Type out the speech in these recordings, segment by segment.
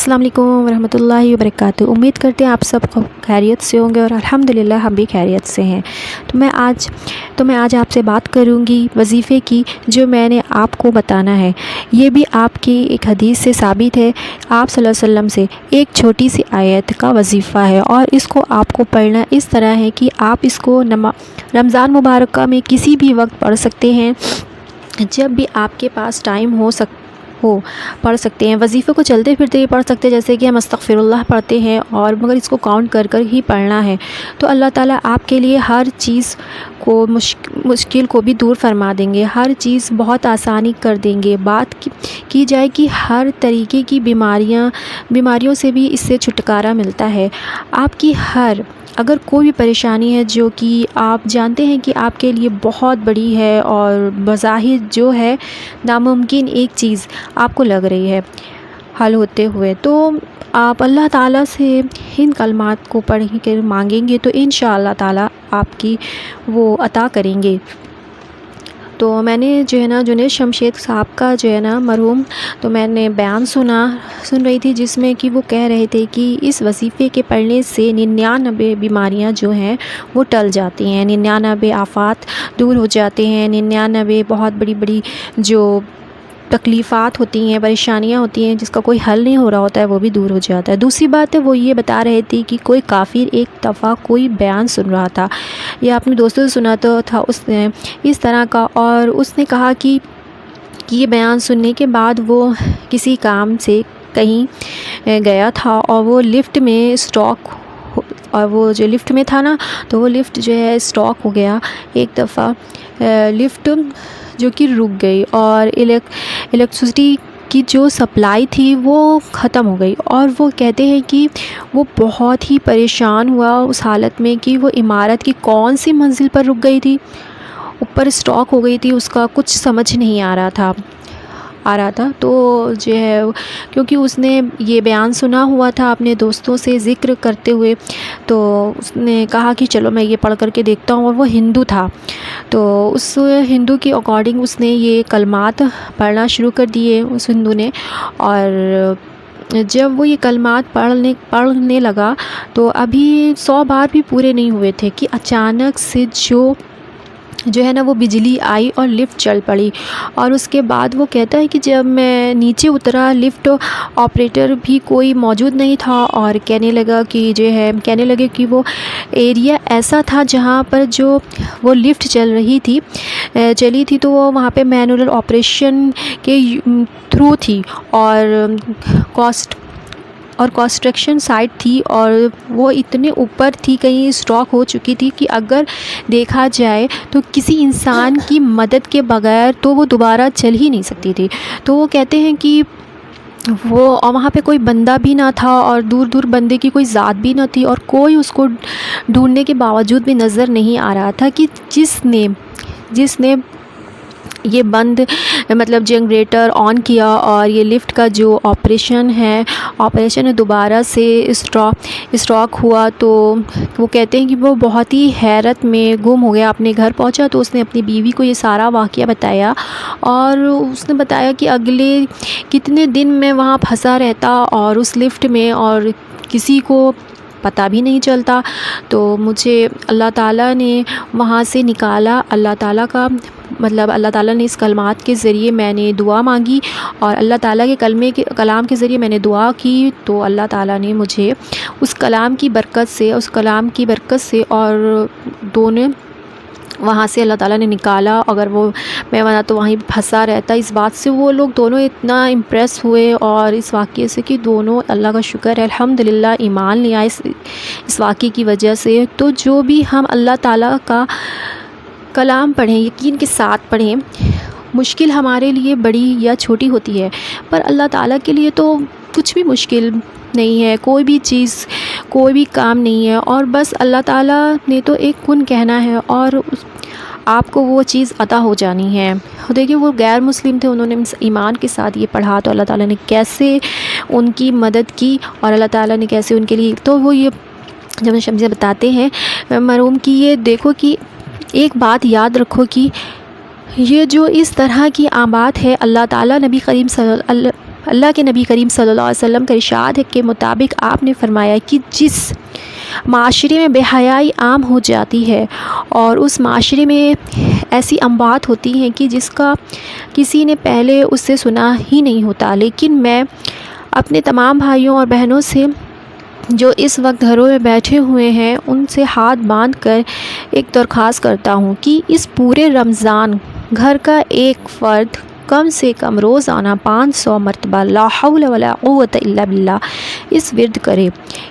السلام علیکم ورحمۃ اللہ وبرکاتہ۔ امید کرتے ہیں آپ سب خیریت سے ہوں گے اور الحمدللہ ہم بھی خیریت سے ہیں۔ تو میں آج آپ سے بات کروں گی وظیفے کی، جو میں نے آپ کو بتانا ہے۔ یہ بھی آپ کی ایک حدیث سے ثابت ہے، آپ صلی اللہ علیہ وسلم سے۔ ایک چھوٹی سی آیت کا وظیفہ ہے اور اس کو آپ کو پڑھنا اس طرح ہے کہ آپ اس کو رمضان مبارکہ میں کسی بھی وقت پڑھ سکتے ہیں، جب بھی آپ کے پاس ٹائم ہو پڑھ سکتے ہیں۔ وظیفے کو چلتے پھرتے ہی پڑھ سکتے ہیں، جیسے کہ ہم استغفر اللہ پڑھتے ہیں، اور مگر اس کو کاؤنٹ کر کر ہی پڑھنا ہے۔ تو اللہ تعالیٰ آپ کے لیے ہر چیز کو مشکل کو بھی دور فرما دیں گے، ہر چیز بہت آسانی کر دیں گے۔ بات کی جائے کہ ہر طریقے کی بیماریوں سے بھی اس سے چھٹکارا ملتا ہے۔ آپ کی اگر کوئی بھی پریشانی ہے جو کہ آپ جانتے ہیں کہ آپ کے لیے بہت بڑی ہے اور بظاہر جو ہے ناممکن ایک چیز آپ کو لگ رہی ہے حل ہوتے ہوئے، تو آپ اللہ تعالیٰ سے ان کلمات کو پڑھ کر مانگیں گے تو انشاءاللہ تعالیٰ آپ کی وہ عطا کریں گے۔ تو میں نے جنید شمشید صاحب کا مرحوم، تو میں نے بیان سن رہی تھی، جس میں کہ وہ کہہ رہے تھے کہ اس وظیفے کے پڑھنے سے 99 بیماریاں جو ہیں وہ ٹل جاتی ہیں، 99 آفات دور ہو جاتے ہیں، 99 بہت بڑی جو تکلیفات ہوتی ہیں، پریشانیاں ہوتی ہیں، جس کا کوئی حل نہیں ہو رہا ہوتا ہے، وہ بھی دور ہو جاتا ہے۔ دوسری بات ہے، وہ یہ بتا رہے تھے کہ کوئی کافر ایک دفعہ کوئی بیان سن رہا تھا یا اپنے دوستوں سے سنا تھا اس نے اس طرح کا، اور اس نے کہا کہ یہ بیان سننے کے بعد وہ کسی کام سے کہیں گیا تھا اور وہ لفٹ میں اور وہ جو لفٹ میں تھا نا، تو وہ لفٹ جو ہے اسٹاک ہو گیا ایک دفعہ، لفٹ جو کہ رک گئی اور الیکٹرسٹی کی جو سپلائی تھی وہ ختم ہو گئی، اور وہ کہتے ہیں کہ وہ بہت ہی پریشان ہوا اس حالت میں کہ وہ عمارت کی کون سی منزل پر رک گئی تھی، اوپر اسٹاک ہو گئی تھی، اس کا کچھ سمجھ نہیں آ رہا تھا تو جو ہے کیونکہ اس نے یہ بیان سنا ہوا تھا اپنے دوستوں سے ذکر کرتے ہوئے، تو اس نے کہا کہ چلو میں یہ پڑھ کر کے دیکھتا ہوں، اور وہ ہندو تھا، تو اس ہندو کے اکارڈنگ اس نے یہ کلمات پڑھنا شروع کر دیے اس ہندو نے، اور جب وہ یہ کلمات پڑھنے لگا تو ابھی 100 بار بھی پورے نہیں ہوئے تھے کہ اچانک سے جو ہے نا وہ بجلی آئی اور لفٹ چل پڑی، اور اس کے بعد وہ کہتا ہے کہ جب میں نیچے اترا لفٹ آپریٹر بھی کوئی موجود نہیں تھا، اور کہنے لگے کہ وہ ایریا ایسا تھا جہاں پر جو وہ لفٹ چلی تھی تو وہ وہاں پہ مینول آپریشن کے تھرو تھی، اور کنسٹرکشن سائٹ تھی، اور وہ اتنے اوپر تھی، کہیں اسٹاک ہو چکی تھی کہ اگر دیکھا جائے تو کسی انسان کی مدد کے بغیر تو وہ دوبارہ چل ہی نہیں سکتی تھی۔ تو وہ کہتے ہیں کہ وہاں پہ کوئی بندہ بھی نہ تھا، اور دور بندے کی کوئی ذات بھی نہ تھی، اور کوئی اس کو ڈھونڈنے کے باوجود بھی نظر نہیں آ رہا تھا کہ جس نے یہ جنریٹر آن کیا اور یہ لفٹ کا جو آپریشن ہے دوبارہ سے اسٹاک ہوا، تو وہ کہتے ہیں کہ وہ بہت ہی حیرت میں گم ہو گیا۔ اپنے گھر پہنچا تو اس نے اپنی بیوی کو یہ سارا واقعہ بتایا، اور اس نے بتایا کہ اگلے کتنے دن میں وہاں پھنسا رہتا اور اس لفٹ میں، اور کسی کو پتہ بھی نہیں چلتا۔ تو مجھے اللہ تعالیٰ نے وہاں سے نکالا، اللہ تعالیٰ نے اس کلمات کے ذریعے میں نے دعا مانگی، اور اللہ تعالیٰ کے کلام کے ذریعے میں نے دعا کی، تو اللہ تعالیٰ نے مجھے اس کلام کی برکت سے اور دونوں وہاں سے اللہ تعالیٰ نے نکالا۔ اگر میں وہاں تو وہیں پھنسا رہتا، اس بات سے وہ لوگ دونوں اتنا امپریس ہوئے، اور اس واقعے سے کہ دونوں اللہ کا شکر ہے الحمدللہ ایمان لے آئے اس واقعے کی وجہ سے۔ تو جو بھی ہم اللہ تعالیٰ کا کلام پڑھیں، یقین کے ساتھ پڑھیں، مشکل ہمارے لیے بڑی یا چھوٹی ہوتی ہے، پر اللہ تعالیٰ کے لیے تو کچھ بھی مشکل نہیں ہے، کوئی بھی چیز، کوئی بھی کام نہیں ہے، اور بس اللہ تعالیٰ نے تو ایک کن کہنا ہے اور آپ کو وہ چیز عطا ہو جانی ہے۔ دیکھیے وہ غیر مسلم تھے، انہوں نے ایمان کے ساتھ یہ پڑھا، تو اللہ تعالیٰ نے کیسے ان کی مدد کی، اور اللہ تعالیٰ نے کیسے ان کے لیے، تو وہ یہ جب شمسیہ بتاتے ہیں مرحوم کی، یہ دیکھو کہ ایک بات یاد رکھو کہ یہ جو اس طرح کی بات ہے، اللہ تعالیٰ نبی کریم اللہ کے نبی کریم صلی اللہ علیہ وسلم کا ارشاد ہے کے مطابق آپ نے فرمایا کہ جس معاشرے میں بے حیائی عام ہو جاتی ہے اور اس معاشرے میں ایسی اموات ہوتی ہیں کہ جس کا کسی نے پہلے اس سے سنا ہی نہیں ہوتا، لیکن میں اپنے تمام بھائیوں اور بہنوں سے جو اس وقت گھروں میں بیٹھے ہوئے ہیں ان سے ہاتھ باندھ کر ایک درخواست کرتا ہوں کہ اس پورے رمضان گھر کا ایک فرد کم سے کم روزانہ 500 مرتبہ لا حول ولا قوت الا باللہ اس ورد کرے،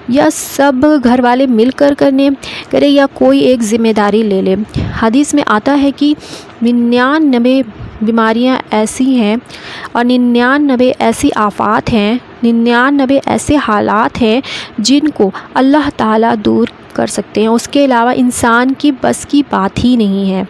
یا سب گھر والے مل کر کرے یا کوئی ایک ذمہ داری لے لے۔ حدیث میں آتا ہے کہ 99 بیماریاں ایسی ہیں اور 99 ایسی آفات ہیں، 99 ایسے حالات ہیں جن کو اللہ تعالیٰ دور کر سکتے ہیں، اس کے علاوہ انسان کی بس کی بات ہی نہیں ہے۔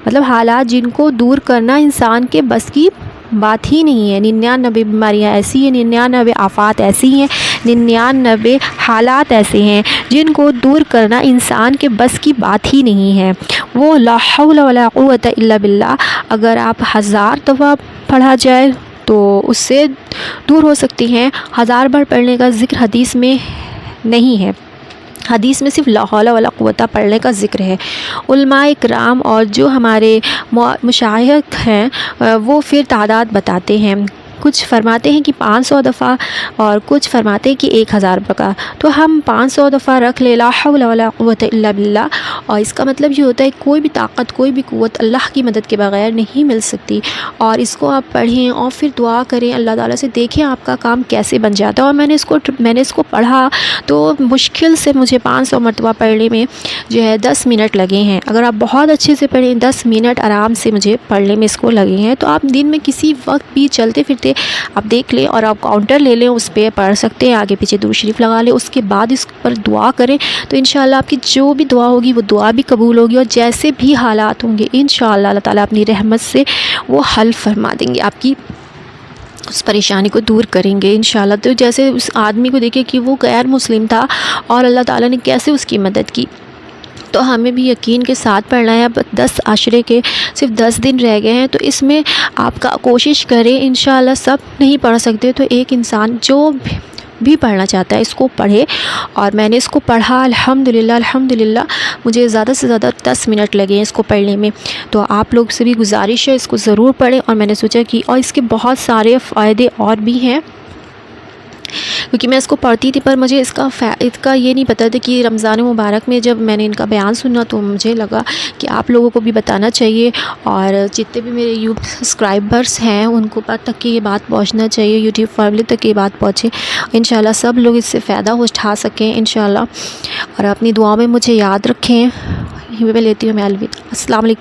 مطلب حالات جن کو دور کرنا انسان کے بس کی بات ہی نہیں ہے۔ 99 بیماریاں ایسی ہیں، 99 آفات ایسی ہیں، 99 حالات ایسے ہیں جن کو دور کرنا انسان کے بس کی بات ہی نہیں ہے۔ وہ لا حول ولا قوت الا باللہ اگر آپ 1000 دفعہ پڑھا جائے تو اس سے دور ہو سکتی ہیں۔ 1000 بار پڑھنے کا ذکر حدیث میں نہیں ہے، حدیث میں صرف لا حول ولا قوت پڑھنے کا ذکر ہے۔ علماء کرام اور جو ہمارے مشائخ ہیں وہ پھر تعداد بتاتے ہیں، کچھ فرماتے ہیں کہ 500 دفعہ اور کچھ فرماتے ہیں کہ 1000 دفعہ، تو ہم 500 دفعہ رکھ لے لا حول ولا قوت الا باللہ، اور اس کا مطلب یہ ہوتا ہے کوئی بھی طاقت کوئی بھی قوت اللہ کی مدد کے بغیر نہیں مل سکتی، اور اس کو آپ پڑھیں اور پھر دعا کریں اللہ تعالیٰ سے، دیکھیں آپ کا کام کیسے بن جاتا ہے۔ اور میں نے اس کو پڑھا تو مشکل سے مجھے 500 مرتبہ پڑھنے میں جو ہے 10 منٹ لگے ہیں۔ اگر آپ بہت اچھے سے پڑھیں 10 منٹ آرام سے مجھے پڑھنے میں اس کو لگے ہیں، تو آپ دن میں کسی وقت بھی چلتے پھرتے آپ دیکھ لیں اور آپ کاؤنٹر لے لیں، اس پہ پڑھ سکتے ہیں، آگے پیچھے درود شریف لگا لیں، اس کے بعد اس پر دعا کریں تو انشاءاللہ آپ کی جو بھی دعا ہوگی وہ دعا بھی قبول ہوگی، اور جیسے بھی حالات ہوں گے انشاءاللہ اللہ تعالیٰ اپنی رحمت سے وہ حل فرما دیں گے، آپ کی اس پریشانی کو دور کریں گے انشاءاللہ۔ تو جیسے اس آدمی کو دیکھیں کہ وہ غیر مسلم تھا اور اللہ تعالیٰ نے کیسے اس کی مدد کی، تو ہمیں بھی یقین کے ساتھ پڑھنا ہے۔ اب 10 عشرے کے صرف 10 دن رہ گئے ہیں، تو اس میں آپ کا کوشش کریں، انشاءاللہ سب نہیں پڑھ سکتے تو ایک انسان جو بھی پڑھنا چاہتا ہے اس کو پڑھے، اور میں نے اس کو پڑھا الحمدللہ مجھے زیادہ سے زیادہ 10 منٹ لگے ہیں اس کو پڑھنے میں، تو آپ لوگ سے بھی گزارش ہے اس کو ضرور پڑھیں۔ اور میں نے سوچا کہ اور اس کے بہت سارے فائدے اور بھی ہیں، کیونکہ میں اس کو پڑھتی تھی پر مجھے اس کا یہ نہیں پتہ تھا کہ رمضان مبارک میں جب میں نے ان کا بیان سنا تو مجھے لگا کہ آپ لوگوں کو بھی بتانا چاہیے، اور جتنے بھی میرے سبسکرائبرس ہیں ان کو تک کہ یہ بات پہنچنا چاہیے، یوٹیوب فیملی تک یہ بات پہنچے، انشاءاللہ سب لوگ اس سے فائدہ اٹھا سکیں انشاءاللہ، اور اپنی دعاؤں میں مجھے یاد رکھیں۔ میں لیتی ہوں، میں الوداع، السلام علیکم۔